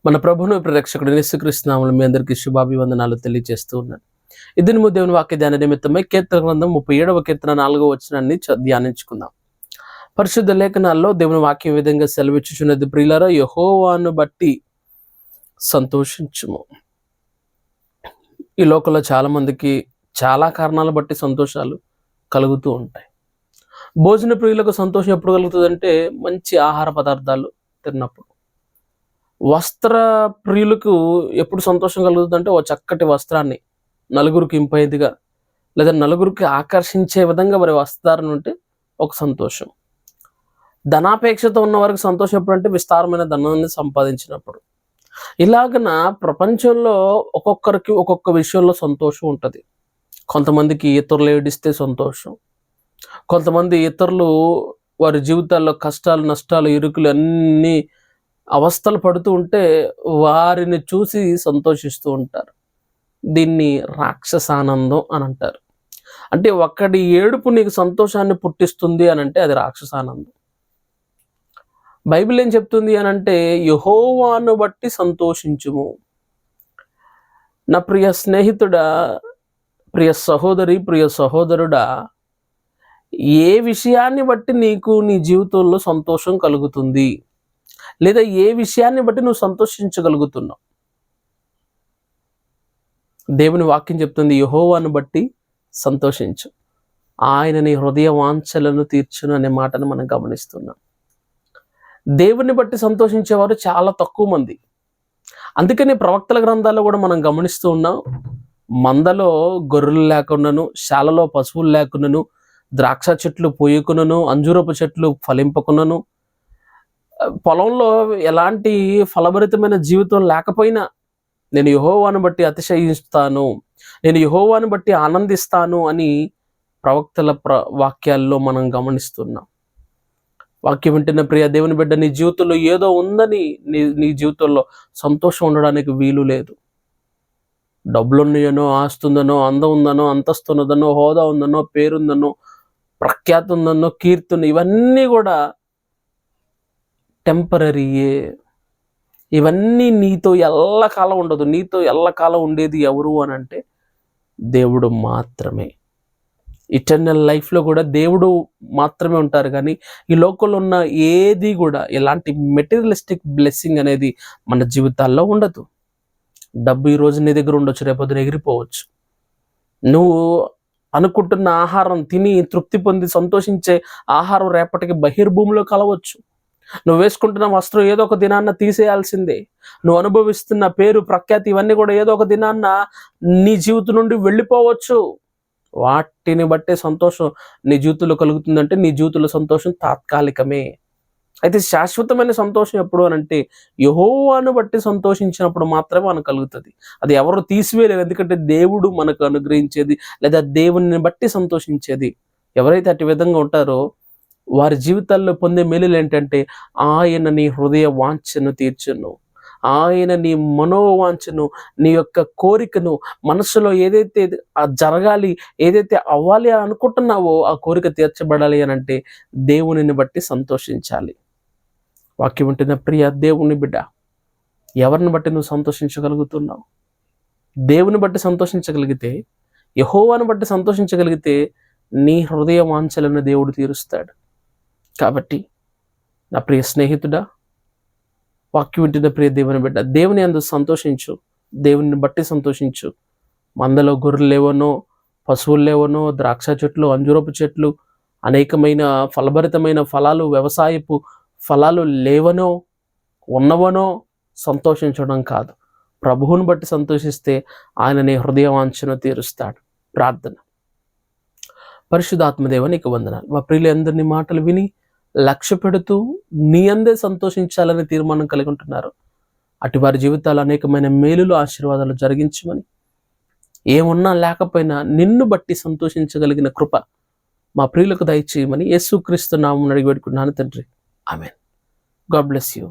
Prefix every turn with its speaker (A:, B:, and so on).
A: మన ప్రభువును ప్రరక్షకుడు యేసుక్రీస్తు నామములో మీ అందరికీ శుభాభివందనాలు తెలియజేస్తూ ఉన్నాను. ఈ దినము దేవుని వాక్య ధ్యాన నిమిత్తమై కీర్తన గ్రంథం 37వ కీర్తన 4వ వచనాన్ని ధ్యానించుకుందాం. పరిశుద్ధ లేఖనాల్లో దేవుని వాక్యం విధంగా సెలవిచ్చుచున్నది, ప్రియులారా, యెహోవాను బట్టి సంతోషించుము. ఈ లోకంలో చాలా మందికి చాలా కారణాలు బట్టి సంతోషాలు కలుగుతూ ఉంటాయి. భోజన ప్రియులకు సంతోషం ఎప్పుడు కలుగుతుందంటే మంచి ఆహార పదార్థాలు తిన్నప్పుడు. వస్త్ర ప్రియులకు ఎప్పుడు సంతోషం కలుగుతుందంటే ఓ చక్కటి వస్త్రాన్ని నలుగురికి ఇంపైదిగా లేదా నలుగురికి ఆకర్షించే విధంగా వారి వస్త్రాన్ని ఉంటే ఒక సంతోషం. ధనాపేక్షతో ఉన్న వారికి సంతోషం ఎప్పుడంటే విస్తారమైన ధనాన్ని సంపాదించినప్పుడు. ఇలాగన ప్రపంచంలో ఒక్కొక్కరికి ఒక్కొక్క విషయంలో సంతోషం ఉంటుంది. కొంతమందికి ఇతరులు ఏడిస్తే సంతోషం, కొంతమంది ఇతరులు వారి జీవితాల్లో కష్టాలు నష్టాలు ఇరుకులు అన్నీ అవస్థలు పడుతూ ఉంటే వారిని చూసి సంతోషిస్తూ ఉంటారు. దీన్ని రాక్షసానందం అని అంటారు. అంటే ఒక్కడి ఏడుపు నీకు సంతోషాన్ని పుట్టిస్తుంది అని అంటే అది రాక్షసానందం. బైబిల్ ఏం చెప్తుంది అని అంటే, యెహోవాను బట్టి సంతోషించుము. నా ప్రియ స్నేహితుడా, ప్రియ సహోదరి, ప్రియ సహోదరుడా, ఏ విషయాన్ని బట్టి నీకు నీ జీవితంలో సంతోషం కలుగుతుంది, లేదా ఏ విషయాన్ని బట్టి నువ్వు సంతోషించగలుగుతున్నావు? దేవుని వాక్యం చెప్తుంది, యెహోవాను బట్టి సంతోషించు, ఆయన నీ హృదయ వాంఛలను తీర్చును అనే మాటను మనం గమనిస్తున్నాం. దేవుని బట్టి సంతోషించేవారు చాలా తక్కువ మంది. అందుకని ప్రవక్తల గ్రంథాల్లో కూడా మనం గమనిస్తూ ఉన్నాం, మందలో గొర్రెలు లేకున్నాను, శాలలో పశువులు లేకున్నాను, ద్రాక్ష చెట్లు పోయకునను, అంజూరపు చెట్లు ఫలింపకునను, పొలంలో ఎలాంటి ఫలభరితమైన జీవితం లేకపోయినా నేను యెహోవాను బట్టి అతిశయిస్తాను, నేను యెహోవాను బట్టి ఆనందిస్తాను అని ప్రవక్తల వాక్యాల్లో మనం గమనిస్తున్నాం. వాక్యం వింటున్న ప్రియ దేవుని బిడ్డ, నీ జీవితంలో ఏదో ఉందని నీ జీవితంలో సంతోషం ఉండడానికి వీలు లేదు. డబ్బులున్నాయనో, ఆస్తి ఉందనో, అందం ఉందనో, అంతస్తు ఉన్నదనో, హోదా ఉందనో, పేరుందనో, ప్రఖ్యాతి ఉందనో, కీర్తును, ఇవన్నీ కూడా టెంపరరీయే. ఇవన్నీ నీతో ఎల్లకాలం ఉండదు. నీతో ఎల్లకాలం ఉండేది ఎవరు అని అంటే దేవుడు మాత్రమే. ఇటర్నల్ లైఫ్లో కూడా దేవుడు మాత్రమే ఉంటారు. కానీ ఈ లోకంలో ఉన్న ఏది కూడా ఎలాంటి మెటీరియలిస్టిక్ బ్లెస్సింగ్ అనేది మన జీవితాల్లో ఉండదు. డబ్బు ఈరోజు నీ దగ్గర ఉండొచ్చు, రేపొద్దున ఎగిరిపోవచ్చు. నువ్వు అనుకుంటున్న ఆహారం తిని తృప్తి పొంది సంతోషించే ఆహారం రేపటికి బహిర్భూమిలో కలవచ్చు. నువ్వు వేసుకుంటున్న వస్త్రం ఏదో ఒక దినాన్న తీసేయాల్సిందే. నువ్వు అనుభవిస్తున్న పేరు ప్రఖ్యాతి ఇవన్నీ కూడా ఏదో ఒక దినాన్న నీ జీవితం నుండి వెళ్ళిపోవచ్చు. వాటిని బట్టే సంతోషం నీ జీవితంలో కలుగుతుందంటే నీ జీవితంలో సంతోషం తాత్కాలికమే. అయితే శాశ్వతమైన సంతోషం ఎప్పుడు అని అంటే యెహోవాను బట్టి సంతోషించినప్పుడు మాత్రమే మనకు కలుగుతుంది. అది ఎవరు తీసివేయలేరు. ఎందుకంటే దేవుడు మనకు అనుగ్రహించేది లేదా దేవుని బట్టి సంతోషించేది. ఎవరైతే అటు విధంగా ఉంటారో వారి జీవితాల్లో పొందే మేలులు ఏంటంటే, ఆయన నీ హృదయ వాంఛను తీర్చును, ఆయన నీ మనోవాంఛను, నీ యొక్క కోరికను, మనసులో ఏదైతే జరగాలి, ఏదైతే అవ్వాలి అని అనుకుంటున్నావో ఆ కోరిక తీర్చబడాలి అని అంటే దేవునిని బట్టి సంతోషించాలి. వాక్యం ఉంటున్న ప్రియ దేవుని బిడ్డ, ఎవరిని బట్టి నువ్వు సంతోషించగలుగుతున్నావు? దేవుని బట్టి సంతోషించగలిగితే, యెహోవాను బట్టి సంతోషించగలిగితే నీ హృదయ వాంఛలను దేవుడు తీరుస్తాడు. కాబట్టి నా ప్రియ స్నేహితుడా, వాక్యం వింటున్న ప్రియ దేవుని బిడ్డ, దేవుని యందు సంతోషించు, దేవుని బట్టి సంతోషించు. మందలో గొర్రెలు లేవనో, పశువులు లేవనో, ద్రాక్ష చెట్లు, అంజూరపు చెట్లు, అనేకమైన ఫలభరితమైన ఫలాలు, వ్యవసాయపు ఫలాలు లేవనో ఉన్నవనో సంతోషించడం కాదు. ప్రభువుని బట్టి సంతోషిస్తే ఆయన నీ హృదయ వాంఛను తీరుస్తాడు. ప్రార్థన. పరిశుద్ధాత్మదేవ, నీకు వందనాలు. మా ప్రియులందరినీ మాటలు విని లక్ష్య పెడుతూ నీ అందే సంతోషించాలని తీర్మానం కలిగి ఉంటున్నారు. అటు వారి జీవితాలు అనేకమైన మేలులు, ఆశీర్వాదాలు జరిగించమని, ఏమున్నా లేకపోయినా నిన్ను బట్టి సంతోషించగలిగిన కృప మా ప్రియులకు దయచేయమని యేసుక్రీస్తు నామమున అడిగి పెట్టుకున్నాను తండ్రి. ఆమేన్. God bless you.